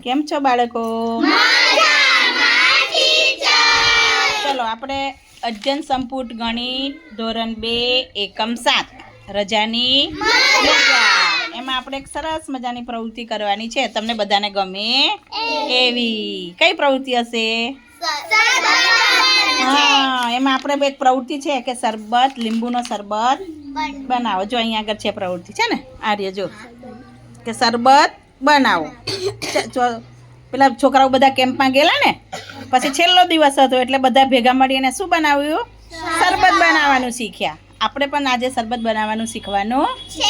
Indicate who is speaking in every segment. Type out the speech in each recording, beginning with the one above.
Speaker 1: કેમ છો બાળકો? ચલો આપણે અધ્યયન સંપુટ ગણિત ધોરણ 2 એકમ 7 રજાની મજા. એમાં આપણે એક સરસ મજાની પ્રવૃત્તિ કરવાની છે. તમને બધાને ગમે એવી કઈ પ્રવૃત્તિ હશે? હા, એમાં આપણે એક પ્રવૃત્તિ છે કે શરબત, લીંબુનો શરબત બનાવો. જો અહીંયા આગળ છે પ્રવૃત્તિ છે ને, આર્ય જો કે શરબત બનાવો. પેલા છોકરાઓ બધા કેમ્પમાં ગયેલા ને, પછી છેલ્લો દિવસ હતો એટલે બધા ભેગા મળીને શું બનાવ્યું? શરબત બનાવવાનું શીખ્યા. આપણે પણ આજે શરબત બનાવવાનું શીખવાનું છે.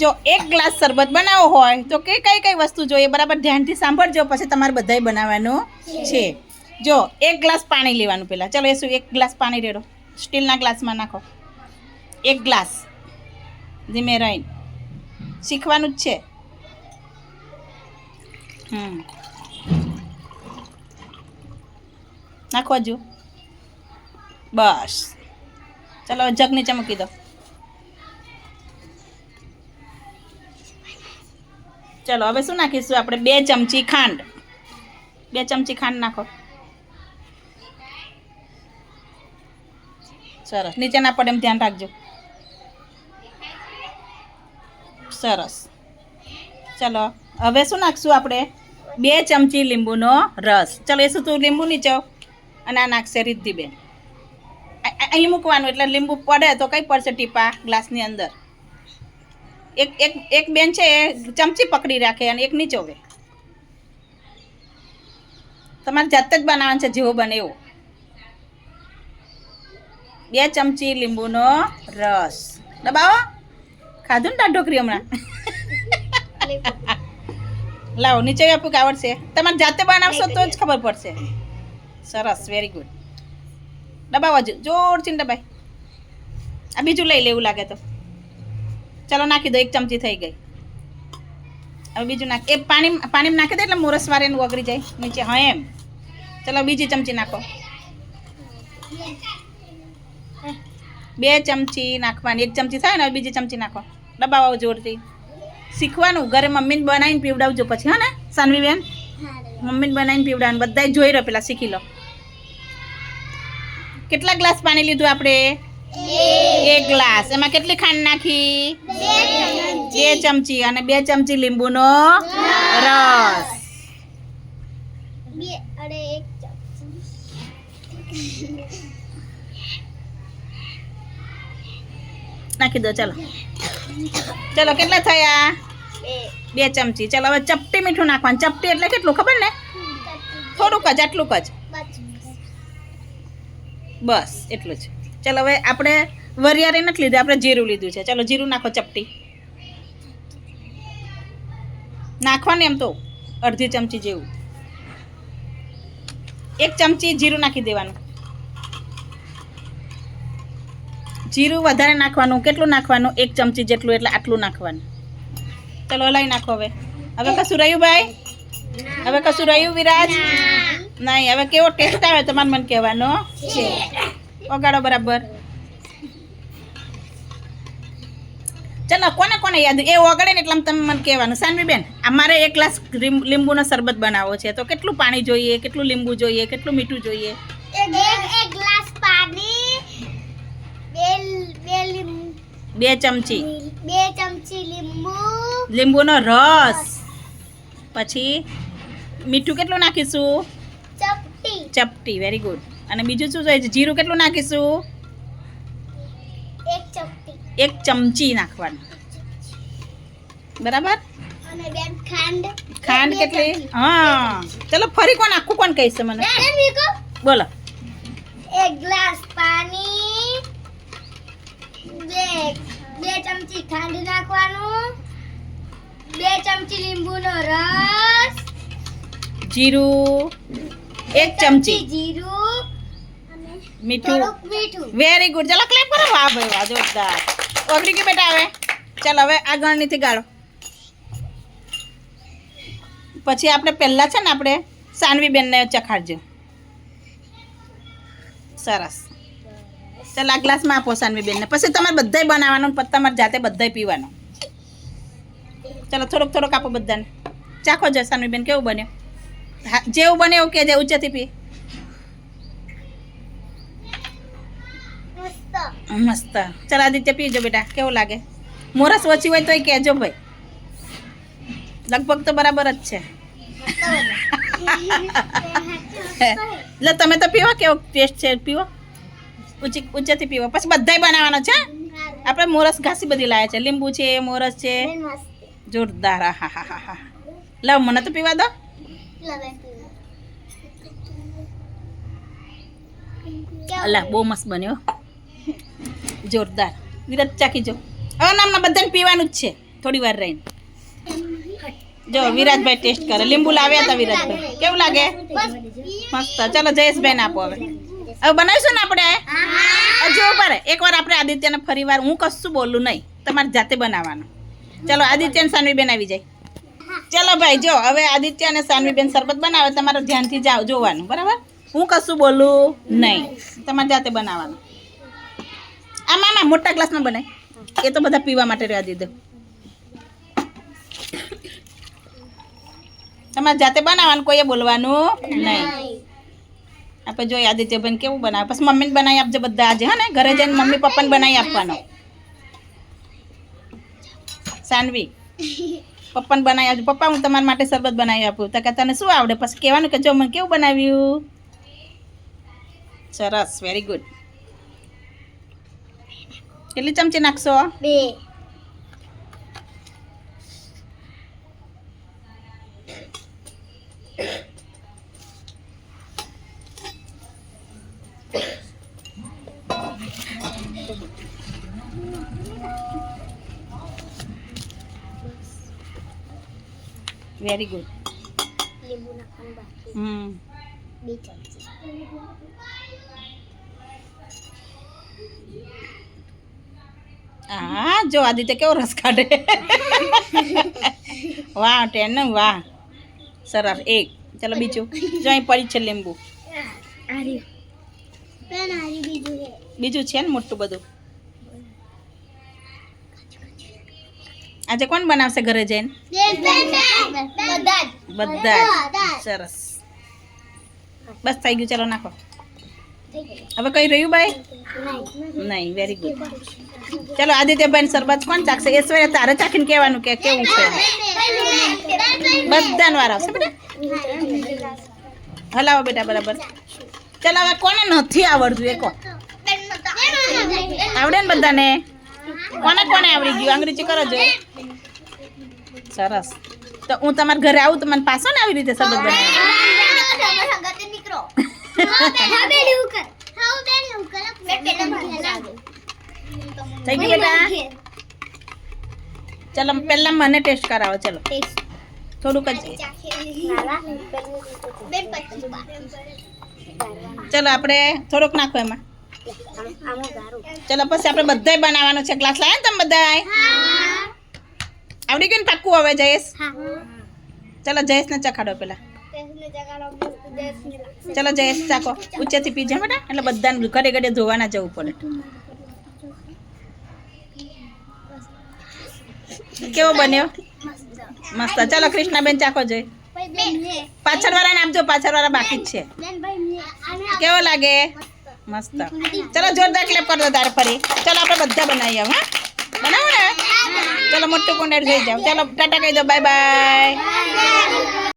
Speaker 1: જો એક ગ્લાસ શરબત બનાવવો હોય તો કઈ કઈ વસ્તુ જોઈએ બરાબર ધ્યાનથી સાંભળજો, પછી તમારે બધાય બનાવવાનું છે. જો એક ગ્લાસ પાણી લેવાનું. પહેલાં ચલો એ શું, એક ગ્લાસ પાણી રેડો, સ્ટીલના ગ્લાસમાં નાખો. એક ગ્લાસ ધીમે રહીને શીખવાનું જ છે. નાખો હજુ. બસ ચલો જગ નીચે મૂકી દો. ચલો હવે શું નાખીશું આપણે? 2 ચમચી ખાંડ. 2 ચમચી ખાંડ નાખો. સરસ, નીચે ના પડે એમ ધ્યાન રાખજો. સરસ. ચલો હવે શું નાખશું આપણે? 2 ચમચી લીંબુનો રસ. ચલો એ શું, તું લીંબુ નીચો અને આ નાખશે રિદ્ધિબેન. અહીં મૂકવાનું એટલે લીંબુ પડે તો કઈ પડશે ટીપા ગ્લાસની અંદર. એક બેન છે એ ચમચી પકડી રાખે અને એક નીચોવે. તમારે જાતે જ બનાવવાનું છે, જેવો બને એવો. 2 ચમચી લીંબુનો રસ દબાવો. ખાધું ને ઢોકરી હમણાં? લાવો નીચે આપું કે આવડશે? તમારે જાતે બનાવશો તો જ ખબર પડશે. સરસ, વેરી ગુડ. દબાવો જોરથી દબાય. આ બીજું લઈ લેવું લાગે તો ચલો નાખી દો. 1 ચમચી થઈ ગઈ. હવે બીજું નાખ. એ પાણીમાં નાખી દે એટલે મોરસ વારે એનું ઓગળી જાય નીચે. હા એમ. ચલો બીજી ચમચી નાખો. 2 ચમચી નાખવાની. 1 ચમચી થાય ને, હવે બીજી ચમચી નાખો. દબાવો જોરથી. શીખવાનું ઘરે મમ્મીને બનાવીને પીવડાવજો પછી, હા ને સાનવીબેન? મમ્મીને બનાવીને પીવડાવવાનું. બધાય જોઈ રહ્યો, પેલા શીખી લો. કેટલા ગ્લાસ પાણી લીધું આપણે? 1 ગ્લાસ. એમાં કેટલી ખાંડ નાખી? 2 ચમચી. અને 2 ચમચી લીંબુનો રસ. નાખી દો. ચલો ચલો કેટલા થયા? 2 ચમચી. ચલો હવે ચપટી મીઠું નાખવાનું. ચપટી એટલે કેટલું ખબર ને? થોડુંક જ, આટલું જ. બસ એટલું જ. ચલો હવે આપણે વરિયાળી નથી લીધું, આપણે જીરું લીધું છે. ચલો જીરું નાખો. ચપટી નાખવાનું એમ તો અડધી ચમચી જેવું. 1 ચમચી જીરું નાખી દેવાનું. જીરું વધારે નાખવાનું. કેટલું નાખવાનું? 1 ચમચી જેટલું, એટલે આટલું નાખવાનું. ચલો હલાવી નાખો. હવે કશું રહ્યું ભાઈ? હવે કશું રહ્યું વિરાજ? નહીં. હવે કેવો ટેસ્ટ આવે તમારે મને કહેવાનો છે. વગાડો બરાબર. ચલો કોને કોને યાદ એ વગાડે ને એટલે તમે મને કહેવાનું. સાનવીબેન અમારે 1 ગ્લાસ લીંબુનો શરબત બનાવવો છે, તો કેટલું પાણી જોઈએ, કેટલું લીંબુ જોઈએ, કેટલું મીઠું જોઈએ?
Speaker 2: 1 ગ્લાસ પાણી,
Speaker 1: 2 ચમચી
Speaker 2: 2 ચમચી
Speaker 1: લીંબુનો રસ. પછી મીઠું કેટલું નાખીશું? ચપટી. Very good. અને બીજું શું જોઈએ? જીરું કેટલું નાખીશું? 1 ચમચી નાખવાનું. બરાબર.
Speaker 2: અને બેન
Speaker 1: ખાંડ કેટલી? હા ચલો ફરી કોણ આખું કોણ કહીશ મને? બોલો.
Speaker 2: 1 ગ્લાસ પાણી, 2 ચમચી ખાંડ નાખવાનું, 2 ચમચી લીંબુનો રસ,
Speaker 1: જીરું 1 ચમચી,
Speaker 2: જીરું,
Speaker 1: મીઠું.
Speaker 2: મીઠું.
Speaker 1: Very good. ચલો ક્લેપ કરો. વાહ ભાઈ વાહ, જોરદાર. ઓગળી ગયું બેટા. હવે ચાલ હવે આ ગણનીથી ગાળો. પછી આપણે પહેલાં છે ને આપણે સાનવીબેનને ચખાડજો. સરસ. ચાલ આ ગ્લાસમાં આપો સાનવીબેનને. પછી તમારે બધાય બનાવવાનું, પછી તમારે જાતે બધાય પીવાનું. ચલો થોડોક આપો બધાને. ચાખો જો સાનવીબેન કેવું બન્યું હા જેવું બને એવું કહેજે ઊંચેથી પી મસ્ત ચાલ આદિત્ય પીજો બેટા કેવું લાગે મોરસ ઓછી હોય તોય કહેજો ભાઈ લગભગ તો બરાબર જ છે એટલે તમે તો પીવો કેવો ટેસ્ટ છે પીવો ઊંચેથી પીવો પછી બધાય બનાવવાનો છે આપણે મોરસ ઘાસી બધી લાવ્યા છે લીંબુ છે મોરસ છે જોરદાર હા હા હા હા લાવ મને તો પીવા દો અલા બહુ મસ્ત બન્યો જોરદાર વિરાજ ચાખી જો હવે નામના બધાને પીવાનું જ છે થોડી વાર રહીને જો વિરાજભાઈ ટેસ્ટ કરે લીંબુ લાવ્યા હતા વિરાજભાઈ કેવું લાગે મસ્ત ચાલો જયેશભાઈ આપો હવે હવે બનાવીશું ને આપણે હજુ ઉપર એકવાર આપણે આદિત્યને ફરી વાર હું કશું બોલું નહીં તમારે જાતે બનાવવાનું ચાલો આદિત્ય અને સાનવીબેન આવી જાય ચાલો ભાઈ જો હવે આદિત્ય અને સાનવીબેન શરબત બનાવે તમારે ધ્યાનથી જાઓ જોવાનું બરાબર હું કશું બોલું નહીં તમારે જાતે બનાવવાનું આ મામા મોટા ગ્લાસમાં બનાય એ તો બધા પીવા માટે રહેવા દીધું તમારે જાતે બનાવવાનું કોઈએ બોલવાનું નહીં આપણે જોઈએ આદિત્યભાઈ કેવું બનાવે પછી મમ્મીને બનાવી આપજો બધા આજે હા ને ઘરે જઈને મમ્મી પપ્પાને બનાવી આપવાનો સાનવી પપ્પાને બનાવી આપજો પપ્પા હું તમારા માટે શરબત બનાવી આપું તો કે તને શું આવડે પછી કહેવાનું કે જો મને કેવું બનાવ્યું સરસ વેરી ગુડ કેટલી ચમચી નાખશો
Speaker 2: 2
Speaker 1: વેરી ગુડ
Speaker 2: લીંબુ નાખવાનું બાકી 2 ચમચી
Speaker 1: હા જો આદિત્ય કેવો રસ કાઢે વાહ ટેન વાહ સરસ એક ચલો બીજું જો અહીં પડી છે લીંબુ
Speaker 2: આરી પેન આરી
Speaker 1: બીજું છે ને મોટું બધું આજે કોણ બનાવશે ઘરે જઈને બધા સરસ બસ થઈ ગયું ચલો નાખો હવે કઈ રહ્યું ભાઈ નહીં વેરી ગુડ ચલો આદિત્યભાઈ શરબત કોણ ચાખશે ઐશ્વર્યા તારે ચાખીને કહેવાનું કે કેવું છે બધાને વાર આવશે બેટા હલાવો બેટા બરાબર ચાલો હવે કોને નથી આવડતું એ કહો આવડે ને બધાને કોને કોને આવડી ગયું અંગ્રેજી કરો જો સરસ તો હું તમારા ઘરે આવું તો મને પાછો ને આવી રીતે શરબત બનાવી થઈ ગયું બેટા ચલો પહેલા મને ટેસ્ટ કરાવો ચલો થોડુંક જ ચલો આપણે થોડુંક નાખો એમાં ચલો પછી આપણે બધાય બનાવવાનું છે ગ્લાસ લાવ્યા ને તમે બધાય આવડી ગયું ને પાક્કું હવે જયેશ ચલો જયેશને ચખાડો પેલા ચલો જયેશ ચાખો ઊંચેથી પીજે બેટા એટલે બધાને ઘરે ઘરે ધોવાના જવું પડે કેવો બન્યો મસ્ત ચલો કૃષ્ણાબેન ચાખો જોઈ પાછળવાળાને આપજો પાછળવાળા બાકી જ છે કેવો લાગે મસ્ત ચલો જોરદાર ક્લેપ કરી દો તારે ફરી ચલો આપણે બધા બનાવીએ હા બનાવો ને ચલો મોટું કુંડાળ જોઈ જાઓ ચલો ટાટા કહી દો બાય બાય